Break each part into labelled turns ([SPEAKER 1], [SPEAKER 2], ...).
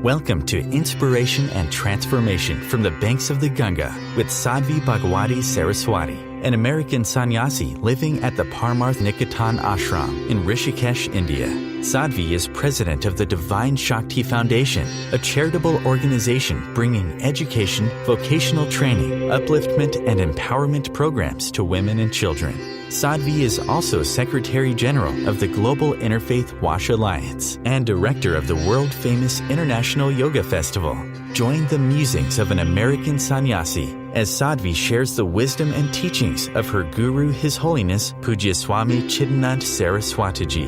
[SPEAKER 1] Welcome to Inspiration and Transformation from the Banks of the Ganga with Sadhvi Bhagawati Saraswati, an American sannyasi living at the Parmarth Niketan ashram in Rishikesh, India. Sadhvi is president of the Divine Shakti Foundation, a charitable organization bringing education, vocational training, upliftment, and empowerment programs to women and children. Sadhvi is also Secretary General of the Global Interfaith Wash Alliance and Director of the world-famous International Yoga Festival. Join the musings of an American sannyasi as Sadhvi shares the wisdom and teachings of her guru, His Holiness Pujya Swami Chidanand Saraswati Ji.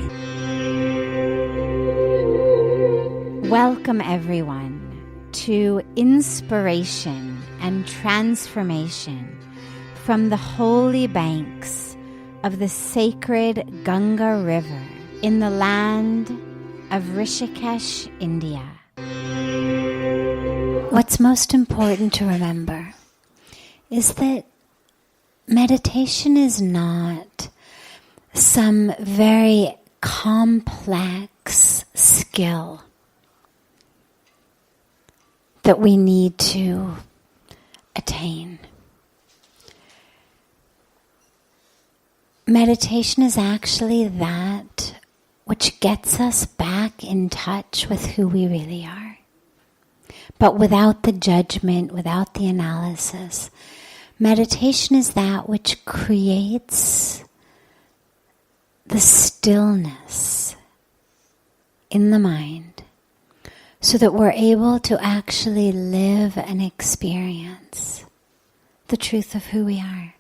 [SPEAKER 2] Welcome everyone to Inspiration and Transformation from the holy banks of the sacred Ganga River in the land of Rishikesh, India. What's most important to remember is that meditation is not some very complex skill that we need to attain. Meditation is actually that which gets us back in touch with who we really are. But without the judgment, without the analysis. Meditation is that which creates the stillness in the mind so that we're able to actually live and experience the truth of who we are.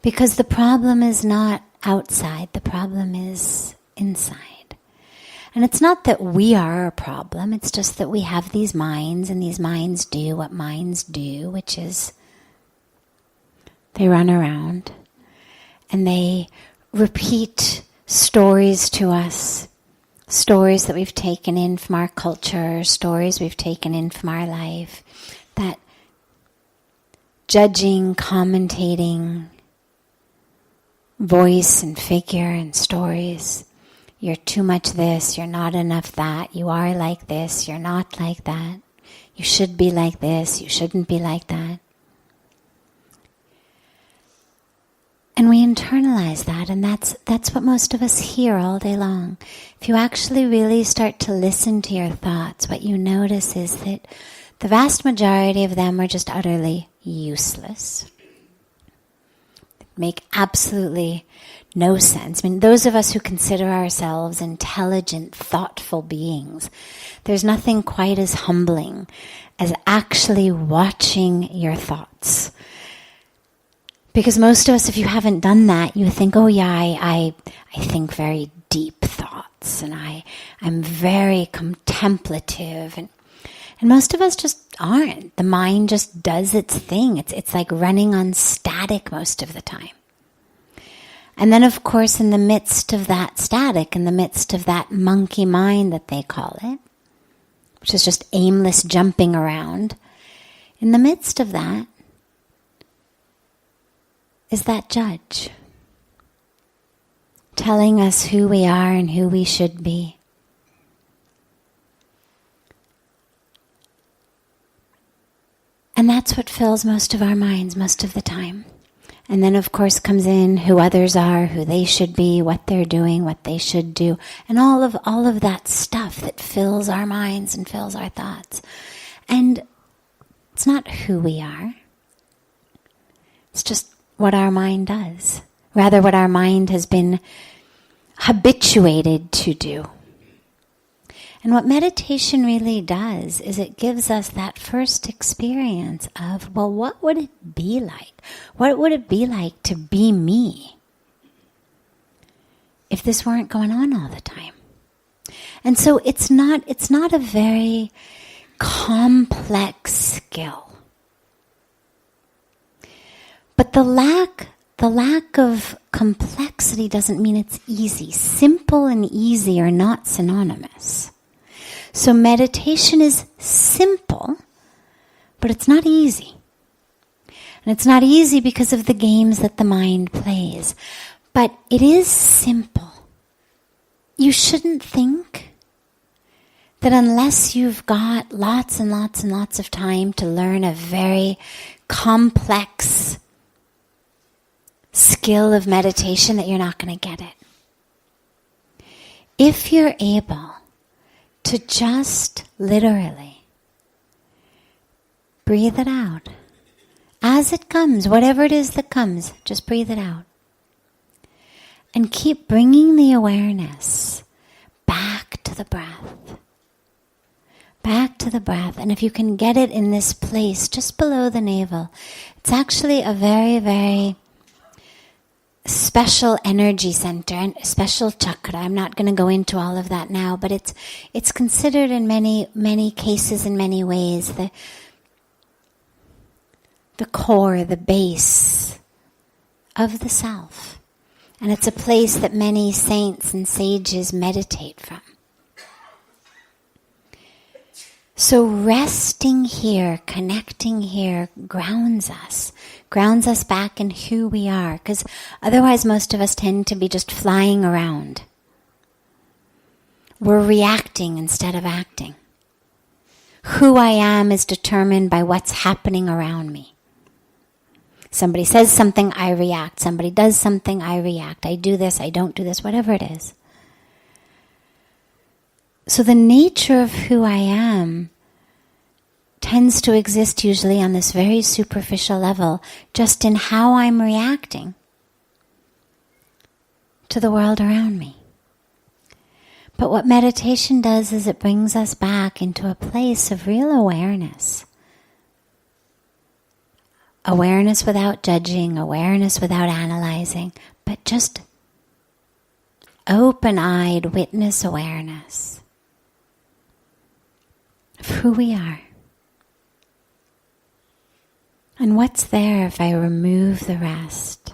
[SPEAKER 2] Because the problem is not outside, the problem is inside. And it's not that we are a problem, it's just that we have these minds, and these minds do what minds do, which is they run around and they repeat stories to us, stories that we've taken in from our culture, stories we've taken in from our life, that judging, commentating, voice and figure and stories. You're too much this, you're not enough that, you are like this, you're not like that, you should be like this, you shouldn't be like that. And we internalize that, and that's what most of us hear all day long. If you actually really start to listen to your thoughts, what you notice is that the vast majority of them are just utterly useless. Make absolutely no sense. I mean, those of us who consider ourselves intelligent, thoughtful beings, there's nothing quite as humbling as actually watching your thoughts. Because most of us, if you haven't done that, you think, oh yeah, I think very deep thoughts, and I'm very contemplative, and most of us just aren't. The mind just does its thing. It's like running on static most of the time. And then, of course, in the midst of that static, in the midst of that monkey mind that they call it, which is just aimless jumping around, in the midst of that is that judge telling us who we are and who we should be. And that's what fills most of our minds most of the time. And then, of course, comes in who others are, who they should be, what they're doing, what they should do, and all of that stuff that fills our minds and fills our thoughts. And it's not who we are. It's just what our mind does. Rather, what our mind has been habituated to do. And what meditation really does is it gives us that first experience of, well, what would it be like? What would it be like to be me if this weren't going on all the time? And so it's not a very complex skill. But the lack of complexity doesn't mean it's easy. Simple and easy are not synonymous. So meditation is simple, but it's not easy. And it's not easy because of the games that the mind plays. But it is simple. You shouldn't think that unless you've got lots and lots and lots of time to learn a very complex skill of meditation, that you're not going to get it. If you're able to just literally breathe it out as it comes, whatever it is that comes, just breathe it out. And keep bringing the awareness back to the breath. Back to the breath. And if you can get it in this place, just below the navel, it's actually a very, very special energy center and special chakra. I'm not going to go into all of that now, but it's considered in many cases, in many ways, the core, the base of the self. And it's a place that many saints and sages meditate from. So resting here, connecting here, grounds us back in who we are, because otherwise most of us tend to be just flying around. We're reacting instead of acting. Who I am is determined by what's happening around me. Somebody says something, I react. Somebody does something, I react. I do this, I don't do this, whatever it is. So the nature of who I am tends to exist usually on this very superficial level, just in how I'm reacting to the world around me. But what meditation does is it brings us back into a place of real awareness. Awareness without judging, awareness without analyzing, but just open-eyed witness awareness of who we are. And what's there if I remove the rest?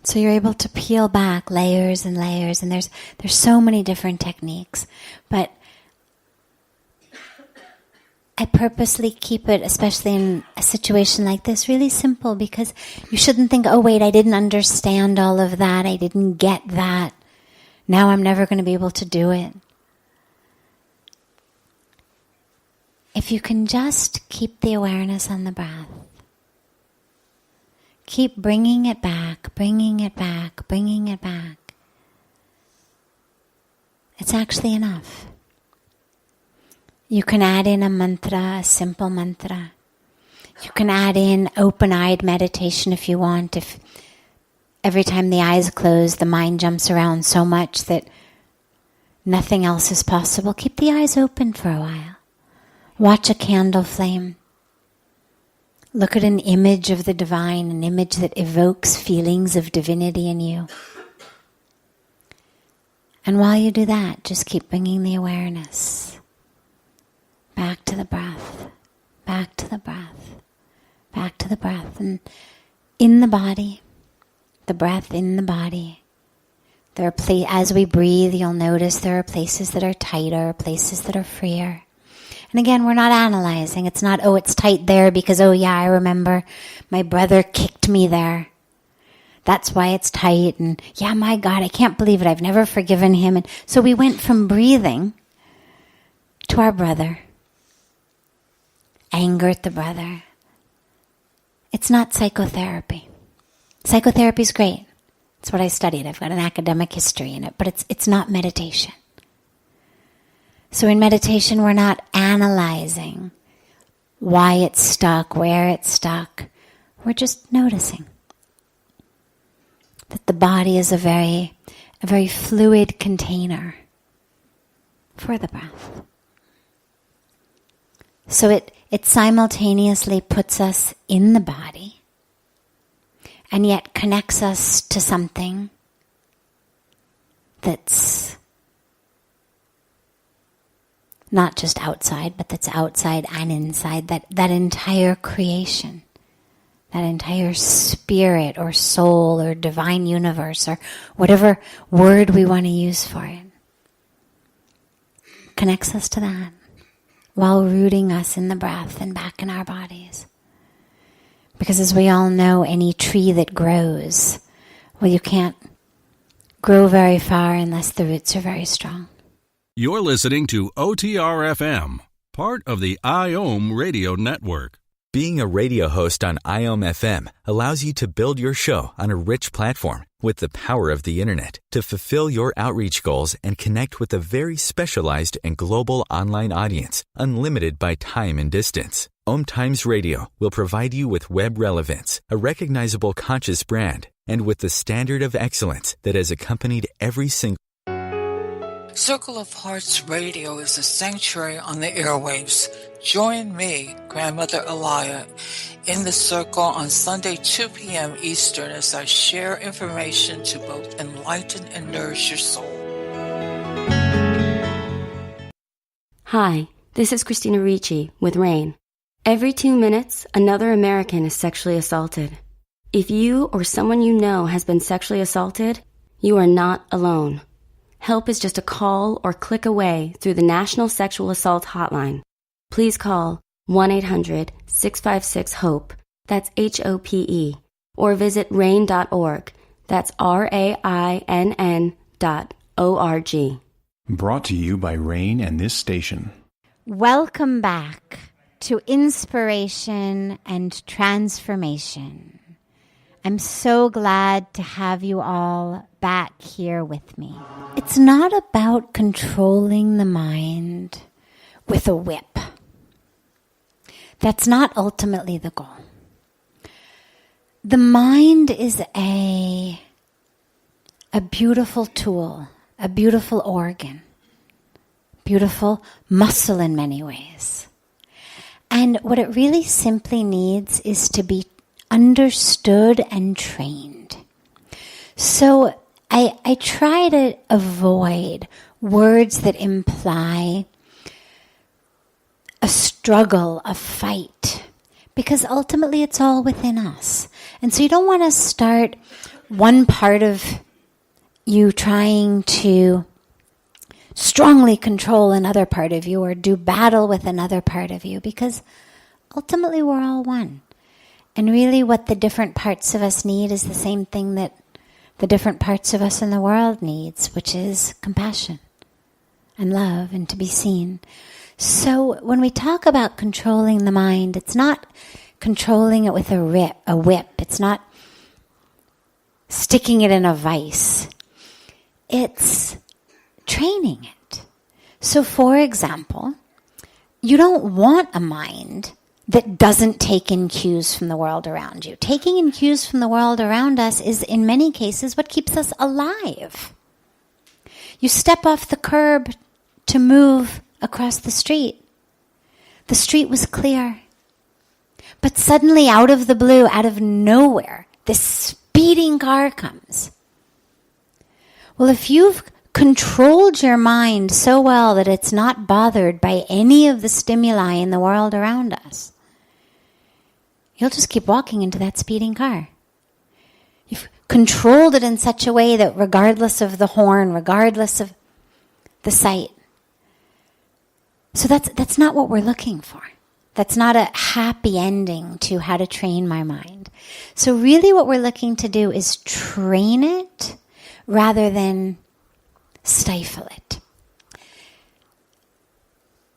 [SPEAKER 2] So you're able to peel back layers and layers, and there's so many different techniques, but I purposely keep it, especially in a situation like this, really simple, because you shouldn't think, oh wait, I didn't understand all of that, I didn't get that, now I'm never going to be able to do it. If you can just keep the awareness on the breath, keep bringing it back, bringing it back, bringing it back, it's actually enough. You can add in a mantra, a simple mantra. You can add in open-eyed meditation if you want. If every time the eyes close, the mind jumps around so much that nothing else is possible, keep the eyes open for a while. Watch a candle flame. Look at an image of the divine, an image that evokes feelings of divinity in you. And while you do that, just keep bringing the awareness back to the breath, back to the breath, back to the breath. And in the body, the breath in the body, there are as we breathe, you'll notice there are places that are tighter, places that are freer. And again, we're not analyzing. It's not, oh, it's tight there because, oh yeah, I remember my brother kicked me there. That's why it's tight. And yeah, my God, I can't believe it. I've never forgiven him. And so we went from breathing to our brother. Anger at the brother. It's not psychotherapy. Psychotherapy is great. It's what I studied. I've got an academic history in it, but it's not meditation. So in meditation, we're not analyzing why it's stuck, where it's stuck. We're just noticing that the body is a very fluid container for the breath. So it simultaneously puts us in the body and yet connects us to something that's not just outside, but that's outside and inside, that entire creation, that entire spirit or soul or divine universe or whatever word we want to use for it, connects us to that while rooting us in the breath and back in our bodies. Because as we all know, any tree that grows, well, you can't grow very far unless the roots are very strong.
[SPEAKER 3] You're listening to OTR-FM, part of the IOM radio network.
[SPEAKER 1] Being a radio host on IOM FM allows you to build your show on a rich platform with the power of the internet to fulfill your outreach goals and connect with a very specialized and global online audience, unlimited by time and distance. OMTimes Radio will provide you with web relevance, a recognizable conscious brand, and with the standard of excellence that has accompanied every single
[SPEAKER 4] Circle of Hearts Radio is a sanctuary on the airwaves. Join me, Grandmother Alaya, in the circle on Sunday 2 p.m. Eastern as I share information to both enlighten and nourish your soul.
[SPEAKER 5] Hi, this is Christina Ricci with RAIN. Every 2 minutes, another American is sexually assaulted. If you or someone you know has been sexually assaulted, you are not alone. Help is just a call or click away through the National Sexual Assault Hotline. Please call 1-800-656-HOPE, that's HOPE, or visit RAIN.org, that's RAINN.org.
[SPEAKER 6] Brought to you by RAIN and this station.
[SPEAKER 2] Welcome back to Inspiration and Transformation. I'm so glad to have you all back here with me. It's not about controlling the mind with a whip. That's not ultimately the goal. The mind is a beautiful tool, a beautiful organ, beautiful muscle in many ways. And what it really simply needs is to be understood and trained. So I try to avoid words that imply a struggle, a fight, because ultimately it's all within us. And so you don't want to start one part of you trying to strongly control another part of you or do battle with another part of you, because ultimately we're all one. And really what the different parts of us need is the same thing that the different parts of us in the world needs, which is compassion and love and to be seen. So when we talk about controlling the mind, it's not controlling it with a whip. It's not sticking it in a vice. It's training it. So for example, you don't want a mind that doesn't take in cues from the world around you. Taking in cues from the world around us is, in many cases, what keeps us alive. You step off the curb to move across the street. The street was clear. But suddenly, out of the blue, out of nowhere, this speeding car comes. Well, if you've controlled your mind so well that it's not bothered by any of the stimuli in the world around us, you'll just keep walking into that speeding car. You've controlled it in such a way that regardless of the horn, regardless of the sight. So that's not what we're looking for. That's not a happy ending to how to train my mind. So really what we're looking to do is train it rather than stifle it.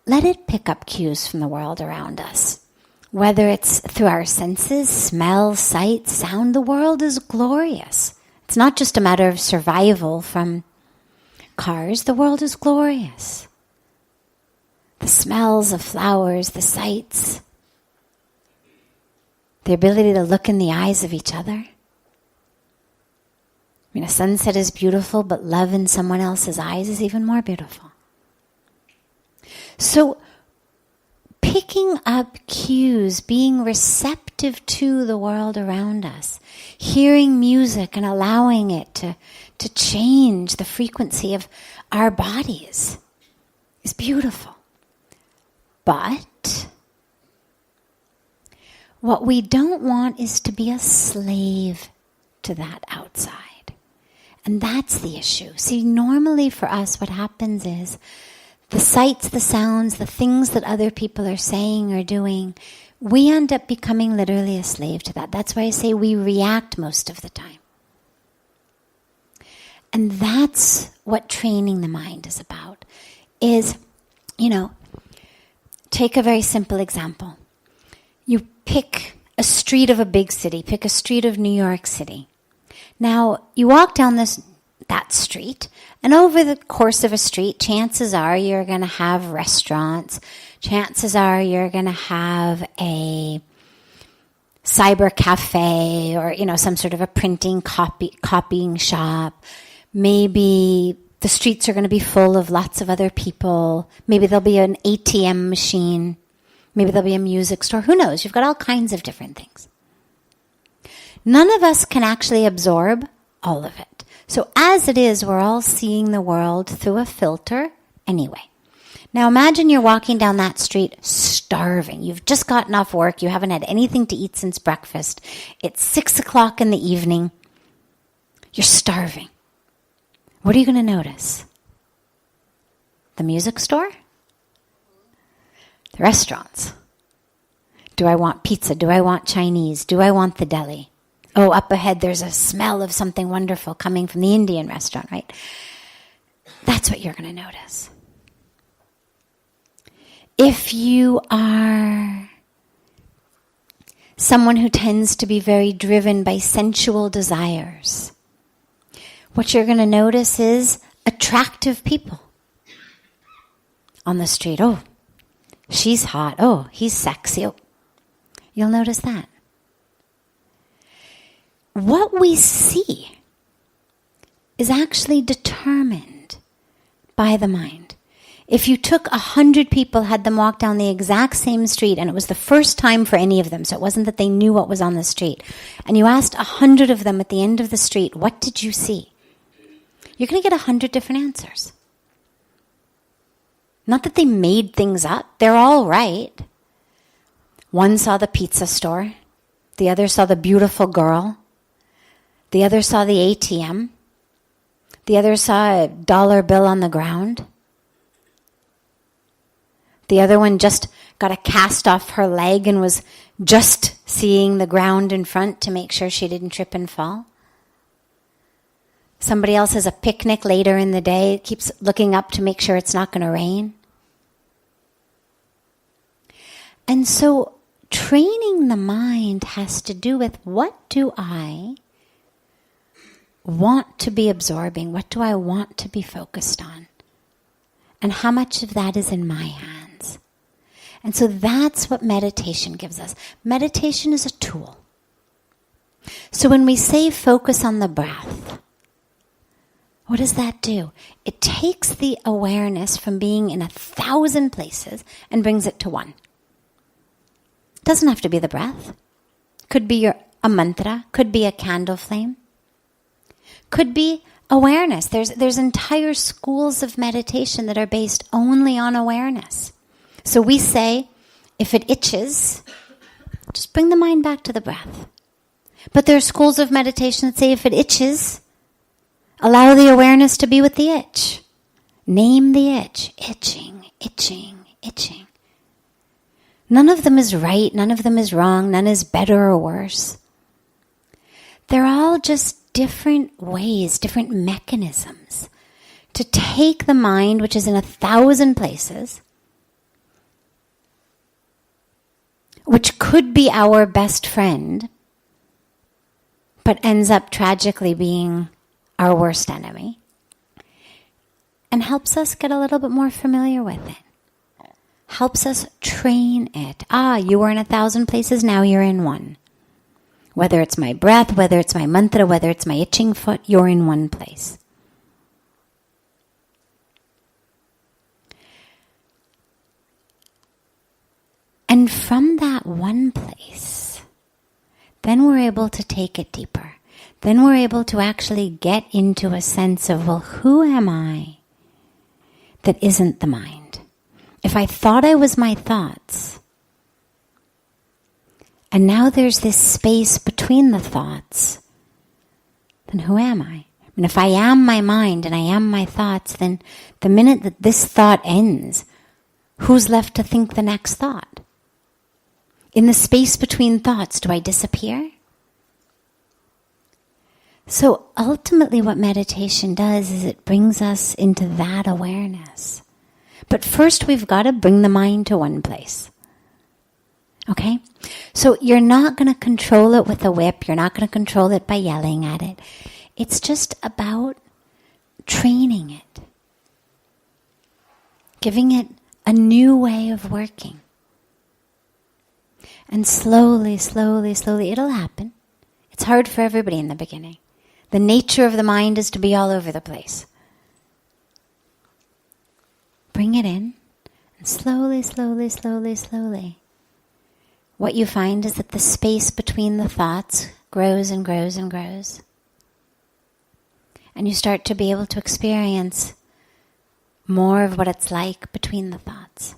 [SPEAKER 2] Let it pick up cues from the world around us. Whether it's through our senses, smell, sight, sound, the world is glorious. It's not just a matter of survival from cars. The world is glorious. The smells of flowers, the sights, the ability to look in the eyes of each other. I mean, a sunset is beautiful, but love in someone else's eyes is even more beautiful. So, picking up cues, being receptive to the world around us, hearing music and allowing it to change the frequency of our bodies is beautiful. But what we don't want is to be a slave to that outside. And that's the issue. See, normally for us what happens is the sights, the sounds, the things that other people are saying or doing, we end up becoming literally a slave to that. That's why I say we react most of the time. And that's what training the mind is about. is, take a very simple example. You pick a street of a big city, pick a street of New York City. Now, you walk down that street, and over the course of a street, chances are you're going to have restaurants. Chances are you're going to have a cyber cafe or, some sort of a printing copying shop. Maybe the streets are going to be full of lots of other people. Maybe there'll be an ATM machine. Maybe there'll be a music store. Who knows? You've got all kinds of different things. None of us can actually absorb all of it. So as it is, we're all seeing the world through a filter anyway. Now imagine you're walking down that street starving. You've just gotten off work. You haven't had anything to eat since breakfast. It's 6 o'clock in the evening. You're starving. What are you going to notice? The music store? The restaurants? Do I want pizza? Do I want Chinese? Do I want the deli? Oh, up ahead there's a smell of something wonderful coming from the Indian restaurant, right? That's what you're going to notice. If you are someone who tends to be very driven by sensual desires, what you're going to notice is attractive people on the street. Oh, she's hot. Oh, he's sexy. Oh, you'll notice that. What we see is actually determined by the mind. If you took 100 people, had them walk down the exact same street, and it was the first time for any of them, so it wasn't that they knew what was on the street, and you asked 100 of them at the end of the street, what did you see? You're going to get 100 different answers. Not that they made things up. They're all right. One saw the pizza store. The other saw the beautiful girl. The other saw the ATM. The other saw a dollar bill on the ground. The other one just got a cast off her leg and was just seeing the ground in front to make sure she didn't trip and fall. Somebody else has a picnic later in the day, keeps looking up to make sure it's not going to rain. And so training the mind has to do with, what do I want to be absorbing? What do I want to be focused on? And how much of that is in my hands? And so that's what meditation gives us. Meditation is a tool. So when we say focus on the breath, what does that do? It takes the awareness from being in 1,000 places and brings it to one. It doesn't have to be the breath. Could be a mantra, could be a candle flame, could be awareness. There's entire schools of meditation that are based only on awareness. So we say, if it itches, just bring the mind back to the breath. But there are schools of meditation that say, if it itches, allow the awareness to be with the itch. Name the itch. Itching, itching, itching. None of them is right, none of them is wrong, none is better or worse. They're all just different ways, different mechanisms to take the mind, which is in 1,000 places, which could be our best friend, but ends up tragically being our worst enemy, and helps us get a little bit more familiar with it. Helps us train it. You were in 1,000 places, now you're in one. Whether it's my breath, whether it's my mantra, whether it's my itching foot, you're in one place. And from that one place, then we're able to take it deeper. Then we're able to actually get into a sense of, well, who am I that isn't the mind? If I thought I was my thoughts, and now there's this space between the thoughts, then who am I? And if I am my mind and I am my thoughts, then the minute that this thought ends, who's left to think the next thought? In the space between thoughts, do I disappear? So ultimately what meditation does is it brings us into that awareness, But first we've got to bring the mind to one place. Okay? So you're not going to control it with a whip. You're not going to control it by yelling at it. It's just about training it. Giving it a new way of working. And slowly, slowly, slowly, it'll happen. It's hard for everybody in the beginning. The nature of the mind is to be all over the place. Bring it in, and slowly, slowly, slowly, slowly. What you find is that the space between the thoughts grows and grows and grows. And you start to be able to experience more of what it's like between the thoughts.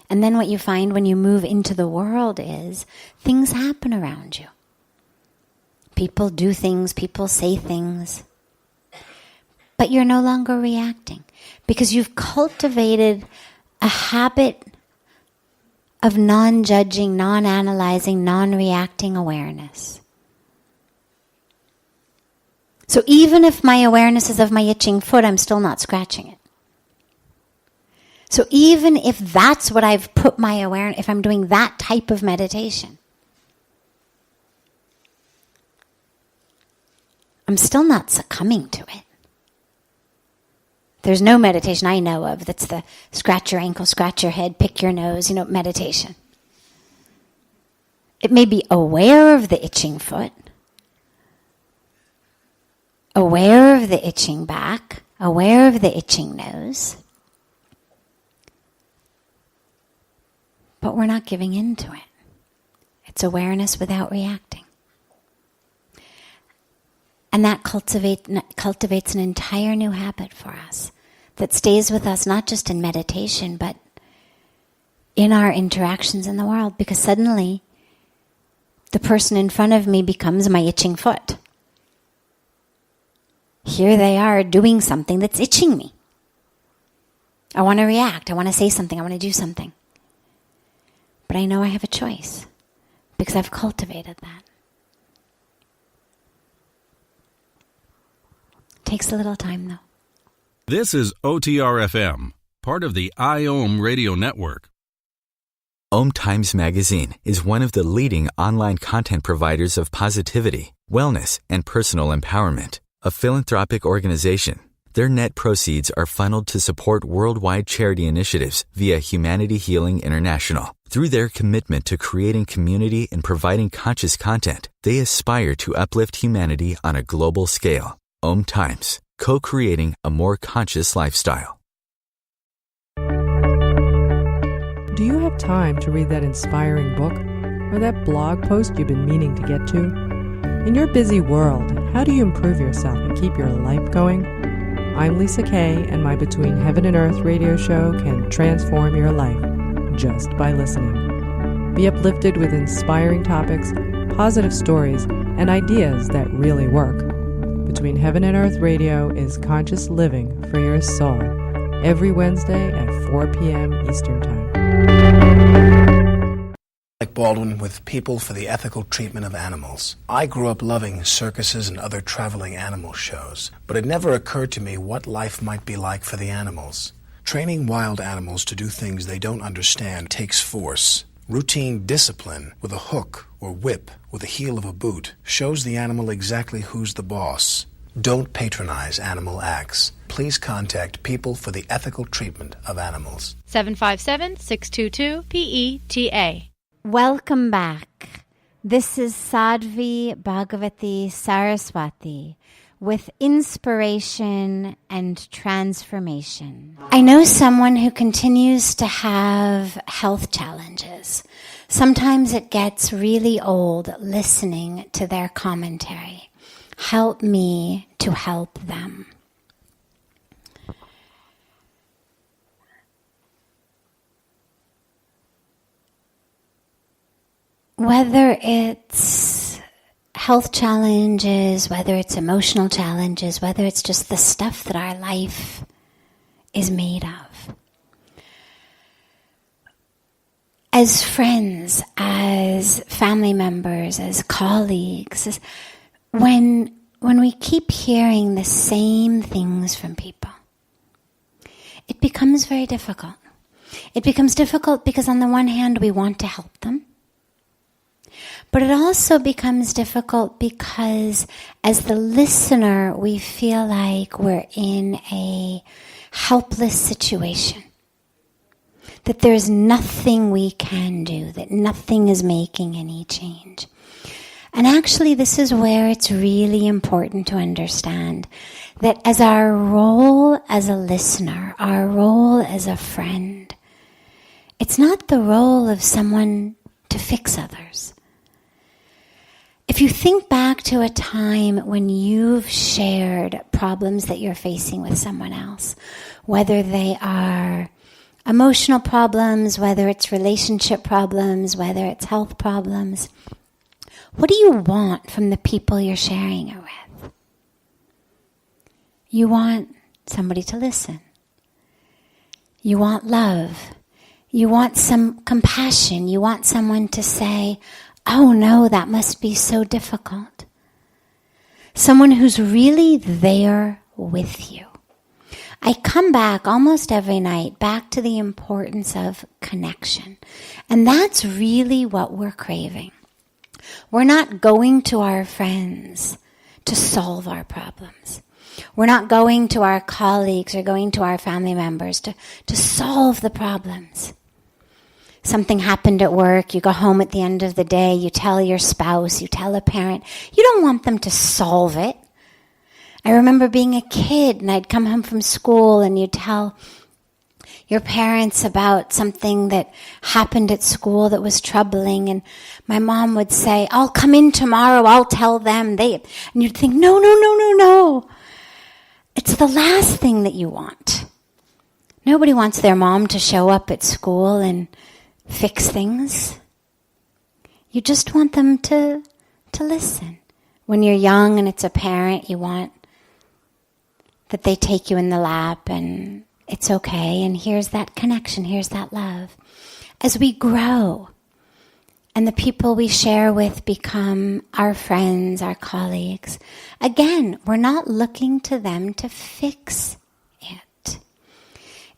[SPEAKER 2] And then what you find when you move into the world is things happen around you. People do things, people say things. But you're no longer reacting because you've cultivated a habit of non-judging, non-analyzing, non-reacting awareness. So even if my awareness is of my itching foot, I'm still not scratching it. So even if that's what I've put my awareness, if I'm doing that type of meditation, I'm still not succumbing to it. There's no meditation I know of that's the scratch your ankle, scratch your head, pick your nose, meditation. It may be aware of the itching foot, aware of the itching back, aware of the itching nose, but we're not giving in to it. It's awareness without reacting. And that cultivates an entire new habit for us that stays with us not just in meditation, but in our interactions in the world, because suddenly the person in front of me becomes my itching foot. Here they are doing something that's itching me. I want to react. I want to say something. I want to do something. But I know I have a choice because I've cultivated that. Takes a little time, though.
[SPEAKER 3] This is OTR-FM, part of the IOM radio network.
[SPEAKER 1] OMTimes Magazine is one of the leading online content providers of positivity, wellness, and personal empowerment. A philanthropic organization, their net proceeds are funneled to support worldwide charity initiatives via Humanity Healing International. Through their commitment to creating community and providing conscious content, they aspire to uplift humanity on a global scale. OMTimes, co-creating a more conscious lifestyle.
[SPEAKER 7] Do you have time to read that inspiring book or that blog post you've been meaning to get to? In your busy world, how do you improve yourself and keep your life going? I'm Lisa Kay, and my Between Heaven and Earth radio show can transform your life just by listening. Be uplifted with inspiring topics, positive stories, and ideas that really work. Between Heaven and Earth Radio is conscious living for your soul, every Wednesday at 4 p.m. Eastern Time.
[SPEAKER 8] Like Baldwin with People for the Ethical Treatment of Animals. I grew up loving circuses and other traveling animal shows, but it never occurred to me what life might be like for the animals. Training wild animals to do things they don't understand takes force. Routine discipline with a hook or whip with the heel of a boot shows the animal exactly who's the boss. Don't patronize animal acts. Please contact People for the Ethical Treatment of Animals.
[SPEAKER 9] 757-622-PETA.
[SPEAKER 2] Welcome back. This is Sadhvi Bhagawati Saraswati with inspiration and transformation. I know someone who continues to have health challenges. Sometimes it gets really old listening to their commentary. Help me to help them. Whether it's health challenges, whether it's emotional challenges, whether it's just the stuff that our life is made of. As friends, as family members, as colleagues, when we keep hearing the same things from people, it becomes very difficult. It becomes difficult because on the one hand we want to help them, but it also becomes difficult because as the listener we feel like we're in a helpless situation, that there's nothing we can do, that nothing is making any change. And actually this is where it's really important to understand that as our role as a listener, our role as a friend, it's not the role of someone to fix others. If you think back to a time when you've shared problems that you're facing with someone else, whether they are emotional problems, whether it's relationship problems, whether it's health problems, what do you want from the people you're sharing it with? You want somebody to listen. You want love. You want some compassion. You want someone to say, oh no, that must be so difficult. Someone who's really there with you. I come back almost every night back to the importance of connection. And that's really what we're craving. We're not going to our friends to solve our problems. We're not going to our colleagues or going to our family members to solve the problems. Something happened at work, you go home at the end of the day, you tell your spouse, you tell a parent. You don't want them to solve it. I remember being a kid and I'd come home from school and you'd tell your parents about something that happened at school that was troubling, and my mom would say, I'll come in tomorrow, I'll tell them. And you'd think, no. It's the last thing that you want. Nobody wants their mom to show up at school and fix things. You just want them to listen. When you're young and it's a parent, you want that they take you in the lap and it's okay, and here's that connection, here's that love. As we grow, and the people we share with become our friends, our colleagues, again, we're not looking to them to fix it.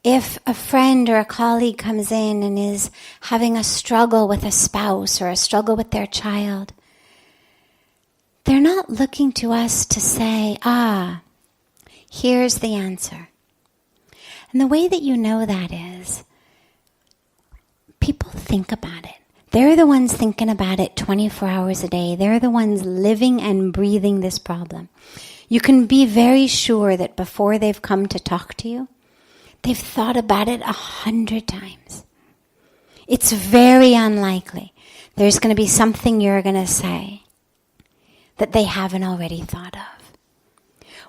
[SPEAKER 2] If a friend or a colleague comes in and is having a struggle with a spouse or a struggle with their child, they're not looking to us to say, here's the answer. And the way that you know that is, people think about it. They're the ones thinking about it 24 hours a day. They're the ones living and breathing this problem. You can be very sure that before they've come to talk to you, they've thought about it 100 times. It's very unlikely there's going to be something you're going to say that they haven't already thought of.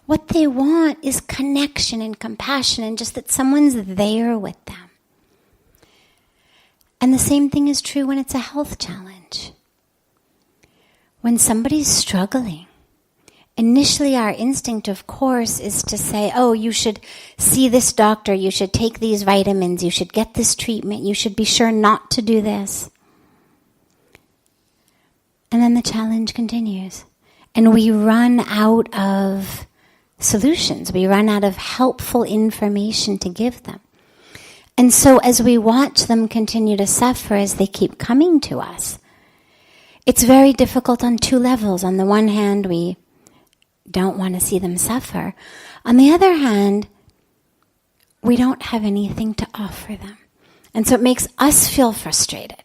[SPEAKER 2] What they want is connection and compassion and just that someone's there with them. And the same thing is true when it's a health challenge. When somebody's struggling, initially our instinct, of course, is to say, oh, you should see this doctor, you should take these vitamins, you should get this treatment, you should be sure not to do this. And then the challenge continues. And we run out of solutions. We run out of helpful information to give them. And so as we watch them continue to suffer as they keep coming to us, it's very difficult on two levels. On the one hand, we don't want to see them suffer. On the other hand, we don't have anything to offer them. And so it makes us feel frustrated.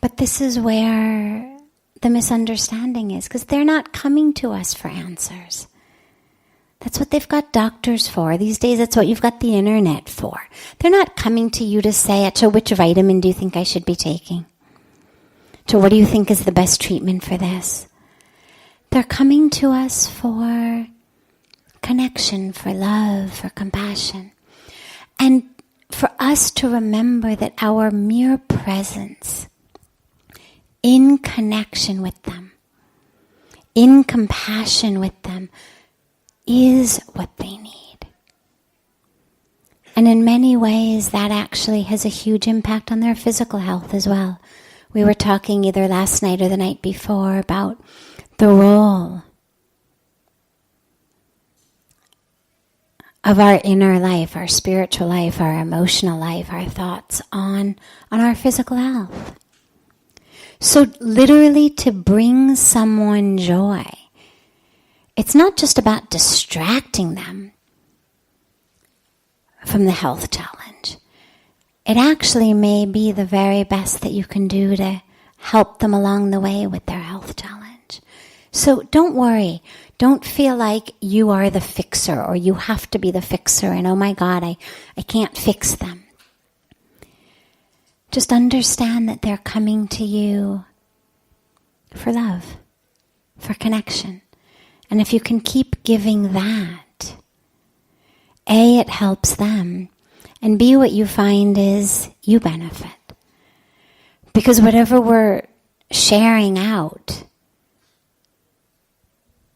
[SPEAKER 2] But this is where the misunderstanding is, because they're not coming to us for answers. That's what they've got doctors for. These days, that's what you've got the internet for. They're not coming to you to say, so which vitamin do you think I should be taking? So what do you think is the best treatment for this? They're coming to us for connection, for love, for compassion. And for us to remember that our mere presence in connection with them, in compassion with them, is what they need. And in many ways, that actually has a huge impact on their physical health as well. We were talking either last night or the night before about the role of our inner life, our spiritual life, our emotional life, our thoughts on our physical health. So literally to bring someone joy, it's not just about distracting them from the health challenge. It actually may be the very best that you can do to help them along the way with their health challenge. So don't worry. Don't feel like you are the fixer or you have to be the fixer and oh my God, I can't fix them. Just understand that they're coming to you for love, for connection. And if you can keep giving that, A, it helps them, and B, what you find is you benefit. Because whatever we're sharing out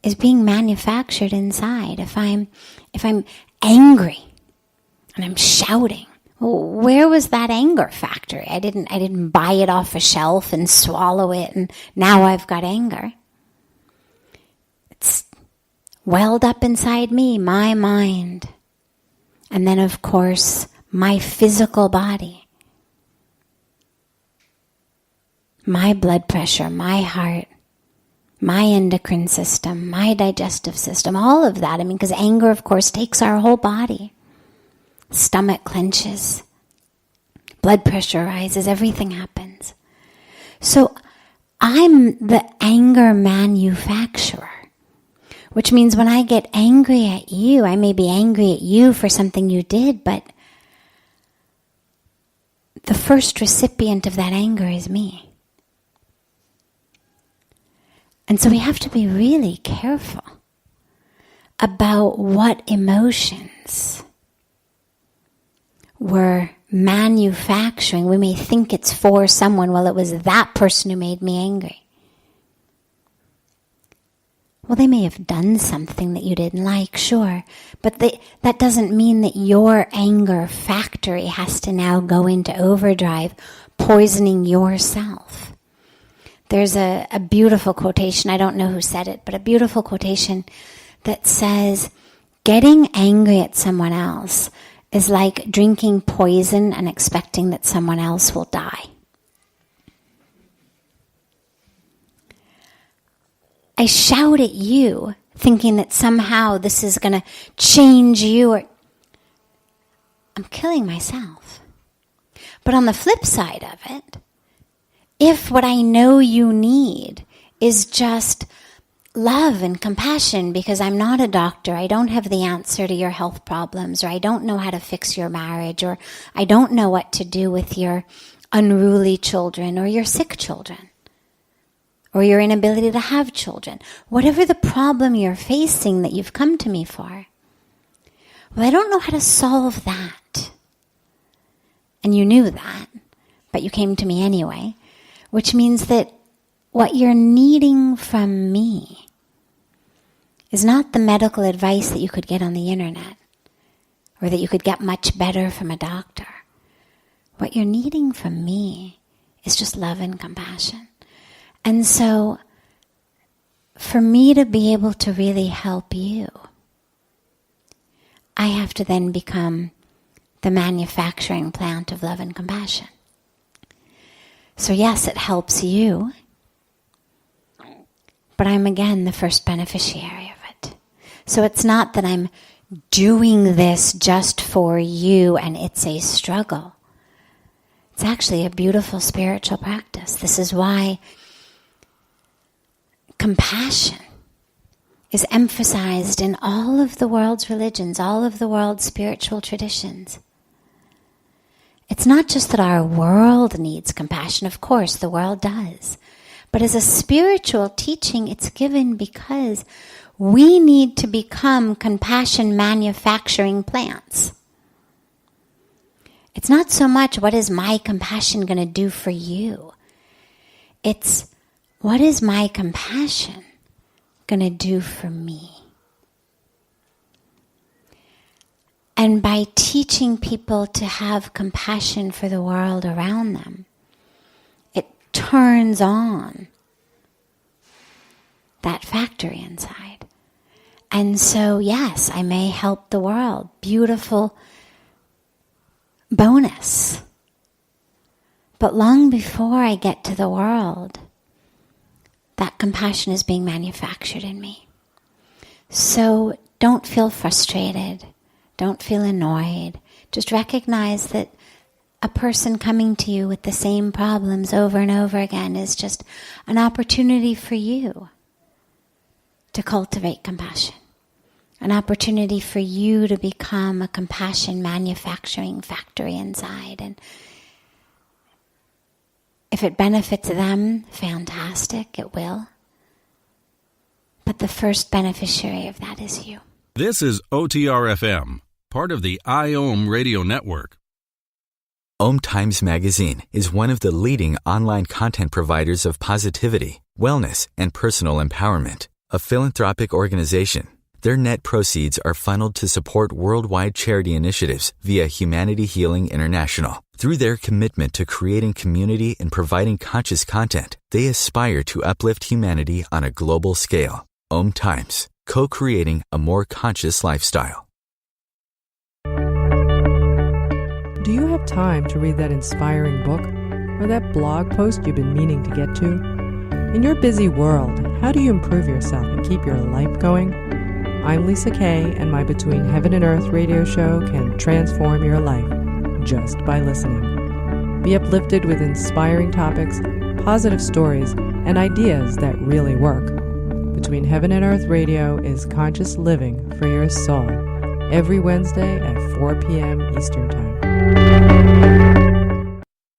[SPEAKER 2] is being manufactured inside. If I'm angry and I'm shouting, well, where was that anger factory? I didn't buy it off a shelf and swallow it and now I've got anger. It's welled up inside me, my mind. And then of course, my physical body. My blood pressure, my heart, my endocrine system, my digestive system, all of that. I mean, because anger, of course, takes our whole body. Stomach clenches, blood pressure rises, everything happens. So I'm the anger manufacturer, which means when I get angry at you, I may be angry at you for something you did, but the first recipient of that anger is me. And so we have to be really careful about what emotions we're manufacturing. We may think it's for someone. Well, it was that person who made me angry. Well, they may have done something that you didn't like, sure. But that doesn't mean that your anger factory has to now go into overdrive, poisoning yourself. There's a beautiful quotation, I don't know who said it, but a beautiful quotation that says, getting angry at someone else is like drinking poison and expecting that someone else will die. I shout at you thinking that somehow this is going to change you, or I'm killing myself. But on the flip side of it, if what I know you need is just love and compassion because I'm not a doctor, I don't have the answer to your health problems, or I don't know how to fix your marriage, or I don't know what to do with your unruly children or your sick children, or your inability to have children, whatever the problem you're facing that you've come to me for, well, I don't know how to solve that. And you knew that, but you came to me anyway. Which means that what you're needing from me is not the medical advice that you could get on the internet or that you could get much better from a doctor. What you're needing from me is just love and compassion. And so for me to be able to really help you, I have to then become the manufacturing plant of love and compassion. So yes, it helps you, but I'm again the first beneficiary of it. So it's not that I'm doing this just for you and it's a struggle. It's actually a beautiful spiritual practice. This is why compassion is emphasized in all of the world's religions, all of the world's spiritual traditions. It's not just that our world needs compassion. Of course, the world does. But as a spiritual teaching, it's given because we need to become compassion manufacturing plants. It's not so much what is my compassion going to do for you. It's what is my compassion going to do for me? And by teaching people to have compassion for the world around them, it turns on that factory inside. And so, yes, I may help the world. Beautiful bonus. But long before I get to the world, that compassion is being manufactured in me. So don't feel frustrated. Don't feel annoyed. Just recognize that a person coming to you with the same problems over and over again is just an opportunity for you to cultivate compassion. An opportunity for you to become a compassion manufacturing factory inside. And if it benefits them, fantastic, it will. But the first beneficiary of that is you.
[SPEAKER 3] This is OTR-FM, part of the IOM radio network.
[SPEAKER 1] OMTimes magazine is one of the leading online content providers of positivity, wellness, and personal empowerment. A philanthropic organization, their net proceeds are funneled to support worldwide charity initiatives via Humanity Healing International. Through their commitment to creating community and providing conscious content, they aspire to uplift humanity on a global scale. OMTimes, co-creating a more conscious lifestyle.
[SPEAKER 7] Do you have time to read that inspiring book or that blog post you've been meaning to get to? In your busy world, how do you improve yourself and keep your life going? I'm Lisa Kay, and my Between Heaven and Earth radio show can transform your life just by listening. Be uplifted with inspiring topics, positive stories, and ideas that really work. Between Heaven and Earth radio is conscious living for your soul, every Wednesday at 4 p.m. Eastern Time.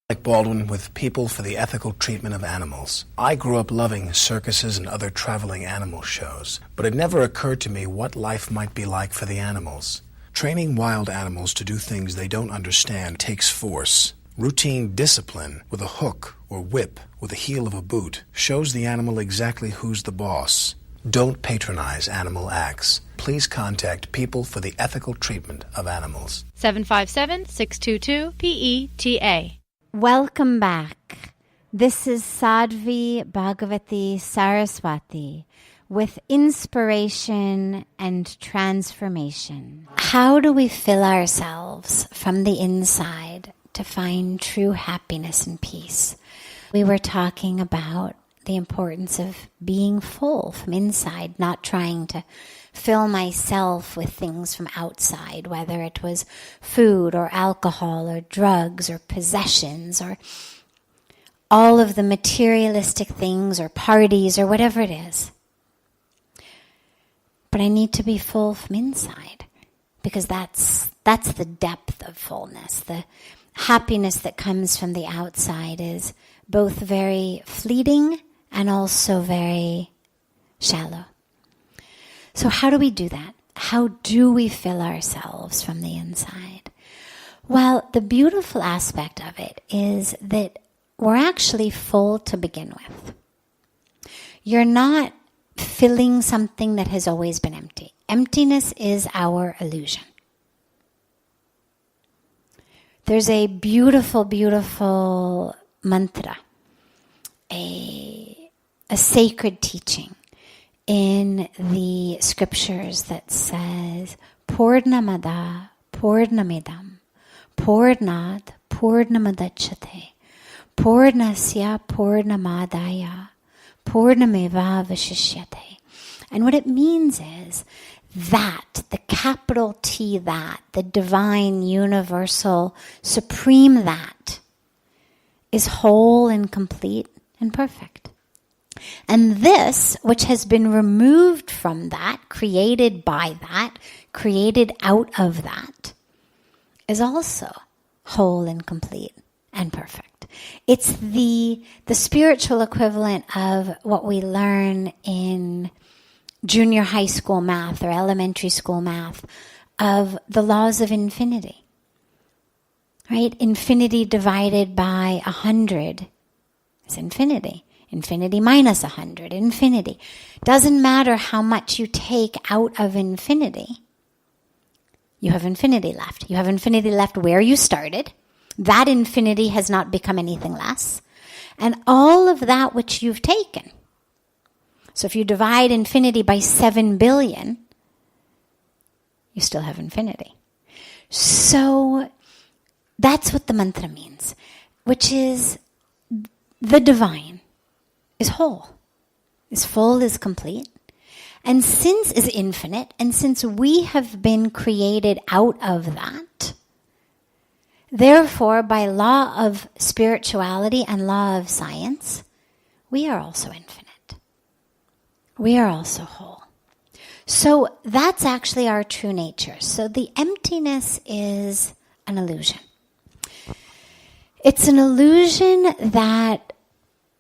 [SPEAKER 8] Like Baldwin with People for the Ethical Treatment of Animals. I grew up loving circuses and other traveling animal shows, but it never occurred to me what life might be like for the animals. Training wild animals to do things they don't understand takes force. Routine discipline with a hook or whip with the heel of a boot shows the animal exactly who's the boss. Don't patronize animal acts. Please contact People for the Ethical Treatment of Animals.
[SPEAKER 9] 757-622-PETA.
[SPEAKER 2] Welcome back. This is Sadhvi Bhagawati Saraswati with inspiration and transformation. How do we fill ourselves from the inside to find true happiness and peace? We were talking about the importance of being full from inside, not trying to fill myself with things from outside, whether it was food or alcohol or drugs or possessions or all of the materialistic things or parties or whatever it is. But I need to be full from inside, because that's the depth of fullness. The happiness that comes from the outside is both very fleeting and also very shallow. So how do we do that? How do we fill ourselves from the inside? Well, the beautiful aspect of it is that we're actually full to begin with. You're not filling something that has always been empty. Emptiness is our illusion. There's a beautiful, beautiful mantra, a sacred teaching in the scriptures that says, Purnamada Purnamidam Purnat Purnamadachyate Purnasya Purnamadaya Purnameva Vashishyate. And what it means is that, the capital T that, the divine, universal, supreme that, is whole and complete and perfect. And this, which has been removed from that, created by that, created out of that, is also whole and complete and perfect. It's the spiritual equivalent of what we learn in junior high school math or elementary school math of the laws of infinity. Right? Infinity divided by 100 is infinity. Infinity minus 100, infinity. Doesn't matter how much you take out of infinity. You have infinity left. You have infinity left where you started. That infinity has not become anything less. And all of that which you've taken. So if you divide infinity by 7 billion, you still have infinity. So that's what the mantra means, which is the divine is whole, is full, is complete. And since is infinite, and since we have been created out of that, therefore, by law of spirituality and law of science, we are also infinite. We are also whole. So that's actually our true nature. So the emptiness is an illusion. It's an illusion that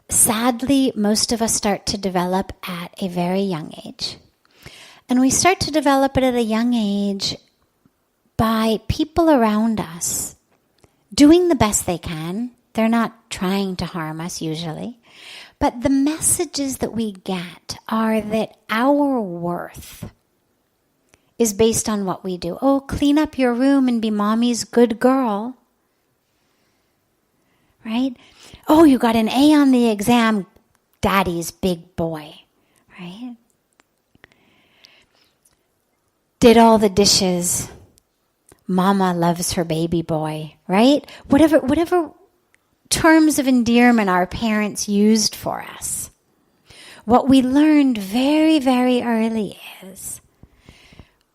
[SPEAKER 2] sadly most of us start to develop at a very young age. And we start to develop it at a young age by people around us doing the best they can. They're not trying to harm us usually. But the messages that we get are that our worth is based on what we do. Oh, clean up your room and be mommy's good girl. Right? Oh, you got an A on the exam, daddy's big boy. Right? Did all the dishes, mama loves her baby boy. Right? Whatever terms of endearment our parents used for us. What we learned very, very early is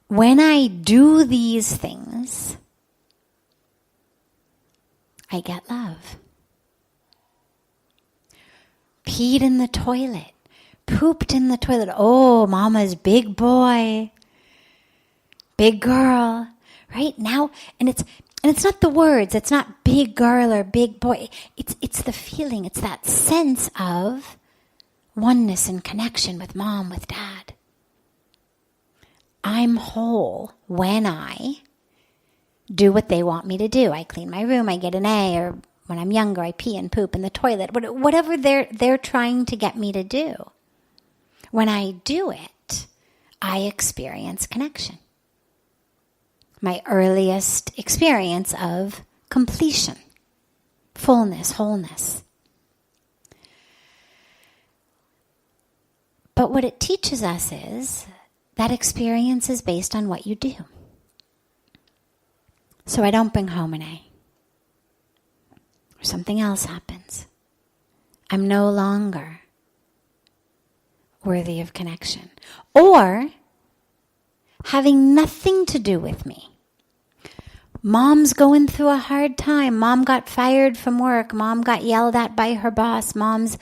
[SPEAKER 2] when I do these things, I get love. Peed in the toilet, pooped in the toilet. Oh, mama's big boy, big girl, right? Now, and it's not the words, it's not big girl or big boy. It's the feeling, it's that sense of oneness and connection with mom, with dad. I'm whole when I do what they want me to do. I clean my room, I get an A, or when I'm younger, I pee and poop in the toilet. Whatever they're trying to get me to do. When I do it, I experience connection. My earliest experience of completion, fullness, wholeness. But what it teaches us is that experience is based on what you do. So I don't bring home an A. Or something else happens. I'm no longer worthy of connection. Or having nothing to do with me. Mom's going through a hard time. Mom got fired from work. Mom got yelled at by her boss. Mom's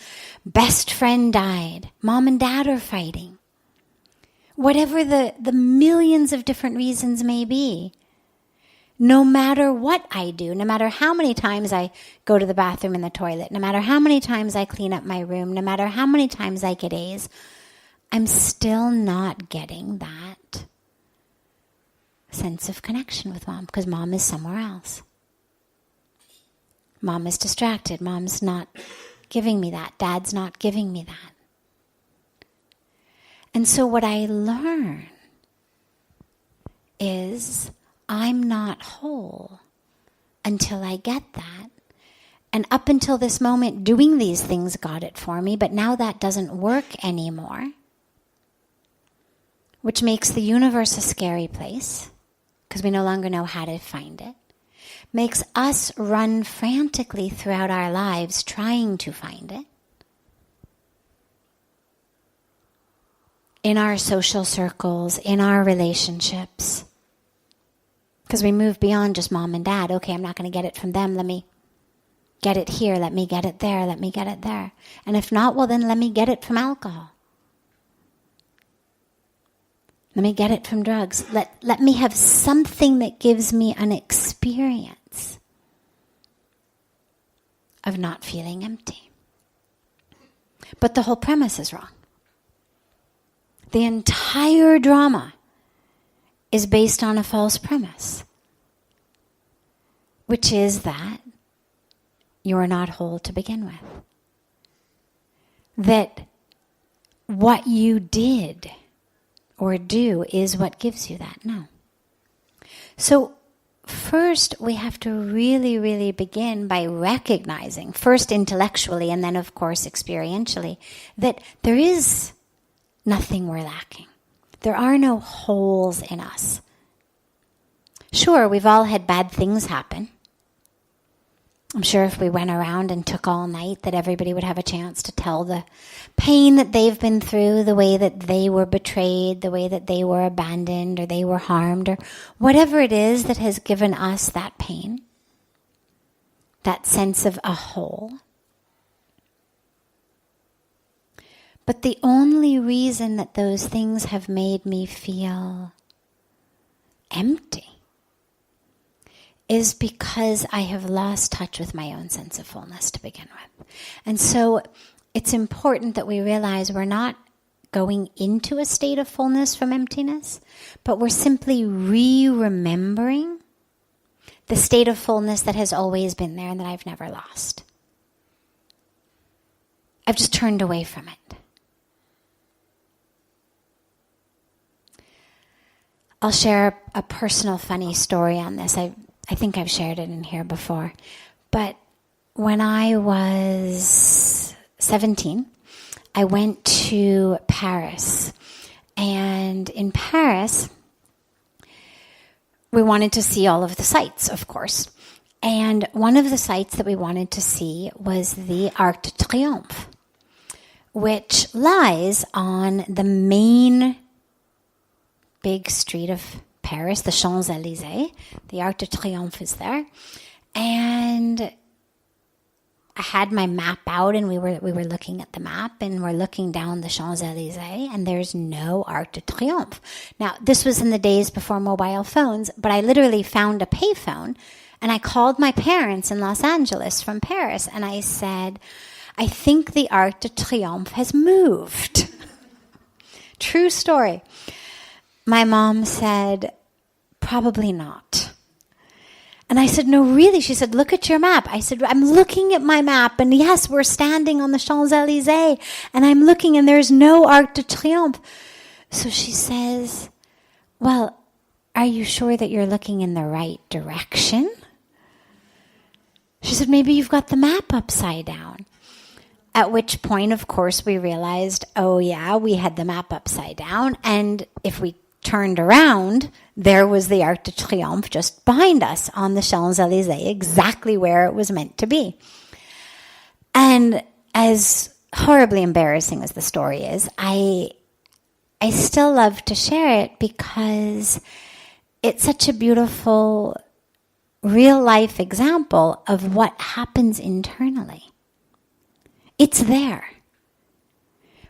[SPEAKER 2] best friend died. Mom and dad are fighting. Whatever the millions of different reasons may be, no matter what I do, no matter how many times I go to the bathroom and the toilet, no matter how many times I clean up my room, no matter how many times I get A's, I'm still not getting that sense of connection with mom because mom is somewhere else. Mom is distracted. Mom's not giving me that. Dad's not giving me that. And so what I learn is I'm not whole until I get that. And up until this moment, doing these things got it for me, but now that doesn't work anymore, which makes the universe a scary place because we no longer know how to find it. Makes us run frantically throughout our lives trying to find it. In our social circles, in our relationships. Because we move beyond just mom and dad. Okay, I'm not going to get it from them. Let me get it here. Let me get it there. Let me get it there. And if not, well then let me get it from alcohol. Let me get it from drugs. Let me have something that gives me an experience of not feeling empty. But the whole premise is wrong. The entire drama is based on a false premise, which is that you are not whole to begin with. That what you did or do is what gives you that. No. So first we have to really, really begin by recognizing, first intellectually and then of course experientially, that there is nothing we're lacking. There are no holes in us Sure, we've all had bad things happen. I'm sure if we went around and took all night that everybody would have a chance to tell the pain that they've been through, the way that they were betrayed, the way that they were abandoned or they were harmed, or whatever it is that has given us that pain, that sense of a hole. But the only reason that those things have made me feel empty is because I have lost touch with my own sense of fullness to begin with. And so it's important that we realize we're not going into a state of fullness from emptiness, but we're simply re-remembering the state of fullness that has always been there and that I've never lost. I've just turned away from it. I'll share a personal funny story on this. I think I've shared it in here before. But when I was 17, I went to Paris. And in Paris, we wanted to see all of the sights, of course. And one of the sights that we wanted to see was the Arc de Triomphe, which lies on the main big street of Paris, the Champs-Élysées. The Arc de Triomphe is there. And I had my map out and we were looking at the map and we're looking down the Champs-Élysées and there's no Arc de Triomphe. Now, this was in the days before mobile phones, but I literally found a payphone and I called my parents in Los Angeles from Paris and I said, I think the Arc de Triomphe has moved. True story. My mom said, probably not. And I said, no, really? She said, look at your map. I said, I'm looking at my map, and yes, we're standing on the Champs-Élysées, and I'm looking, and there's no Arc de Triomphe. So she says, well, are you sure that you're looking in the right direction? She said, maybe you've got the map upside down. At which point, of course, we realized, oh yeah, we had the map upside down, and if we turned around, there was the Arc de Triomphe just behind us on the Champs-Élysées, exactly where it was meant to be. And as horribly embarrassing as the story is, I still love to share it because it's such a beautiful real-life example of what happens internally. It's there.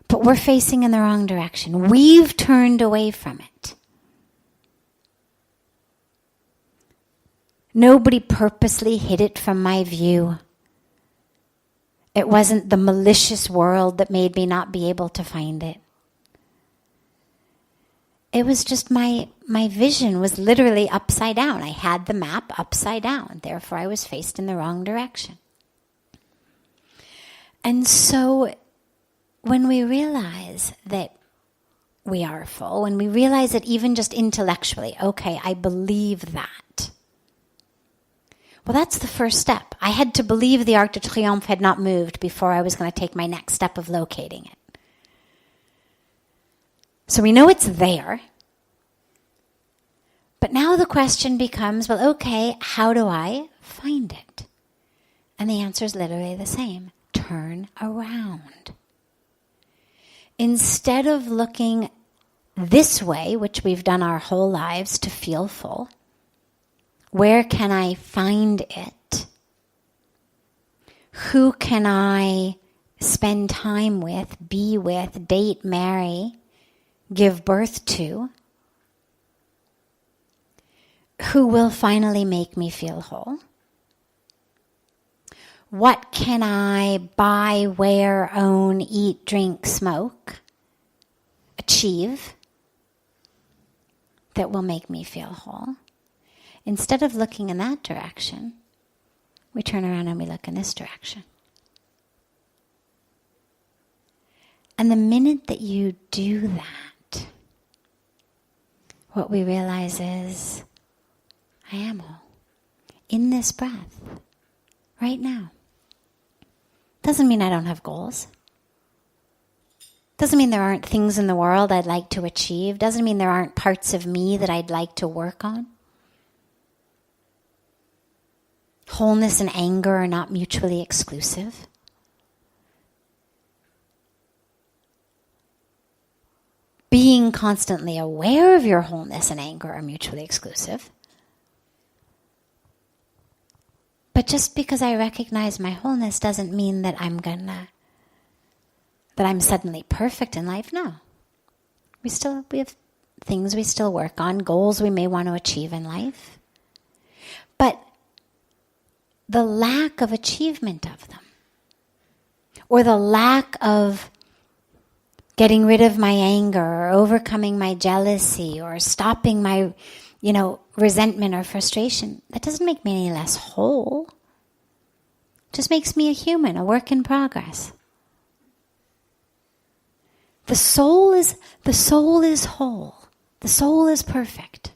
[SPEAKER 2] But we're facing in the wrong direction. We've turned away from it. Nobody purposely hid it from my view. It wasn't the malicious world that made me not be able to find it. It was just my vision was literally upside down. I had the map upside down. Therefore, I was faced in the wrong direction. And so when we realize that we are full, when we realize that even just intellectually, okay, I believe that. Well, that's the first step. I had to believe the Arc de Triomphe had not moved before I was going to take my next step of locating it. So we know it's there. But now the question becomes, well, okay, how do I find it? And the answer is literally the same. Turn around. Instead of looking this way, which we've done our whole lives to feel full, where can I find it? Who can I spend time with, be with, date, marry, give birth to? Who will finally make me feel whole? What can I buy, wear, own, eat, drink, smoke, achieve that will make me feel whole? Instead of looking in that direction, we turn around and we look in this direction. And the minute that you do that, what we realize is, I am whole. In this breath, right now. Doesn't mean I don't have goals. Doesn't mean there aren't things in the world I'd like to achieve. Doesn't mean there aren't parts of me that I'd like to work on. wholeness and anger are not mutually exclusive. Being constantly aware of your wholeness and anger are mutually exclusive. But just because I recognize my wholeness doesn't mean that I'm suddenly perfect in life. No. We have things we still work on, goals we may want to achieve in life. But the lack of achievement of them, or the lack of getting rid of my anger, or overcoming my jealousy, or stopping my, resentment or frustration, that doesn't make me any less whole. It just makes me a human, a work in progress. The soul is whole. The soul is perfect,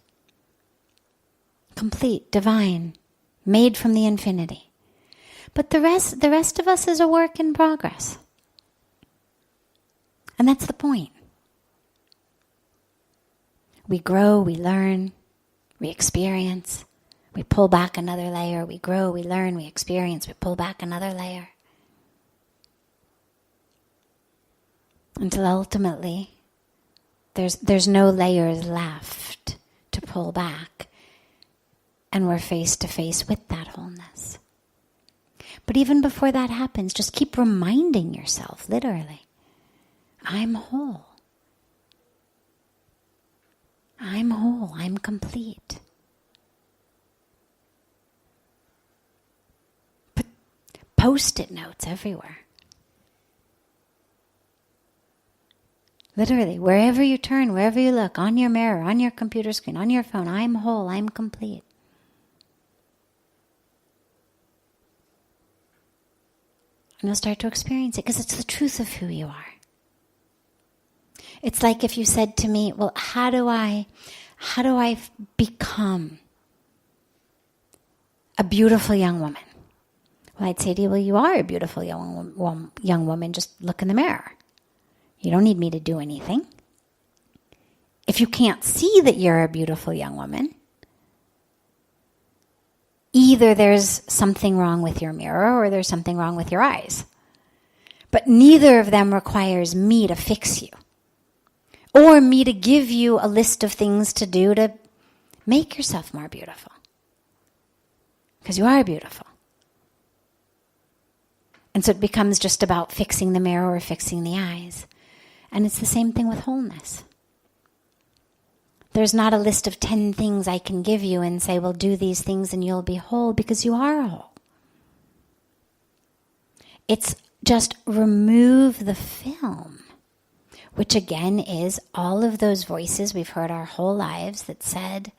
[SPEAKER 2] complete, divine, made from the infinity. But the rest of us is a work in progress. And that's the point. We grow, we learn, we experience, we pull back another layer, we grow, we learn, we experience, we pull back another layer. Until ultimately, there's no layers left to pull back, and we're face to face with that wholeness. But even before that happens, just keep reminding yourself, literally, I'm whole. I'm whole. I'm complete. Put Post-it notes everywhere. Literally, wherever you turn, wherever you look, on your mirror, on your computer screen, on your phone, I'm whole, I'm complete. And you'll start to experience it because it's the truth of who you are. It's like if you said to me, well, how do I become a beautiful young woman? Well, I'd say to you, well, you are a beautiful young woman. Just look in the mirror. You don't need me to do anything. If you can't see that you're a beautiful young woman, either there's something wrong with your mirror or there's something wrong with your eyes. But neither of them requires me to fix you or me to give you a list of things to do to make yourself more beautiful. Because you are beautiful. And so it becomes just about fixing the mirror or fixing the eyes. And it's the same thing with wholeness. There's not a list of 10 things I can give you and say, well, do these things and you'll be whole, because you are whole. It's just remove the film, which again is all of those voices we've heard our whole lives that said,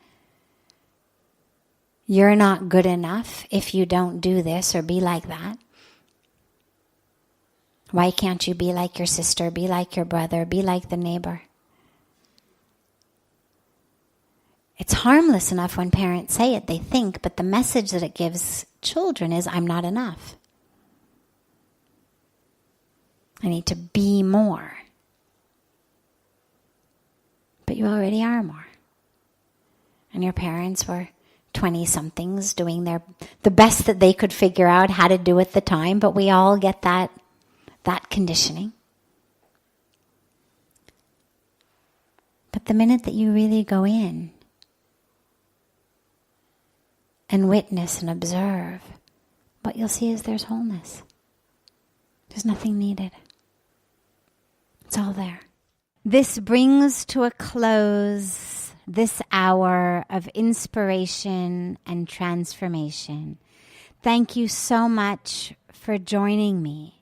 [SPEAKER 2] you're not good enough if you don't do this or be like that. Why can't you be like your sister, be like your brother, be like the neighbor? It's harmless enough when parents say it, they think, but the message that it gives children is, I'm not enough. I need to be more. But you already are more. And your parents were 20-somethings doing the best that they could figure out how to do at the time, but we all get that conditioning. But the minute that you really go in and witness and observe, what you'll see is there's wholeness. There's nothing needed. It's all there. This brings to a close this hour of inspiration and transformation. Thank you so much for joining me.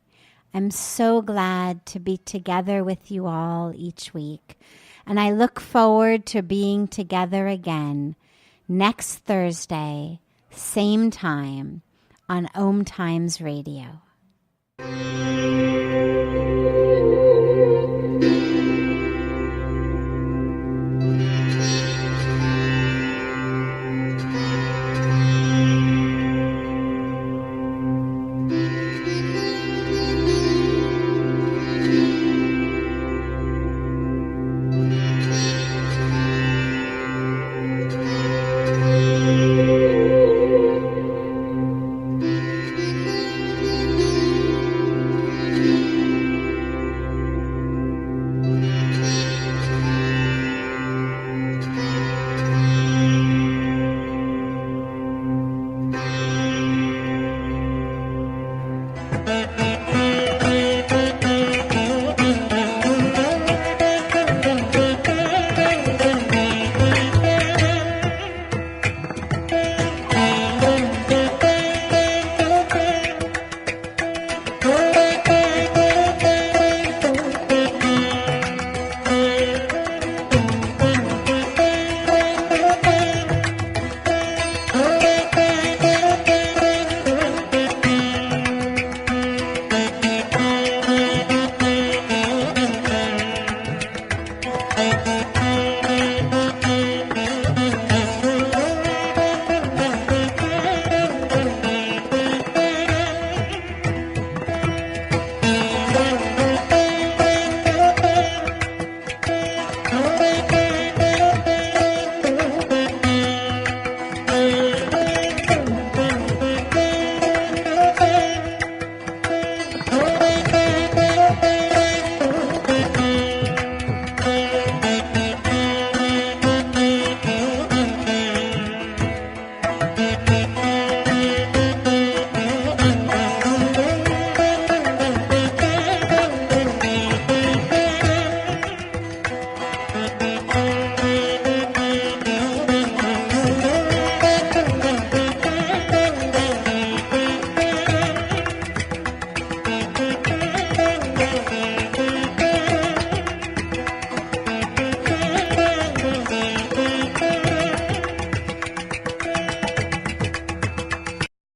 [SPEAKER 2] I'm so glad to be together with you all each week. And I look forward to being together again next Thursday, same time, on OMTimes Radio.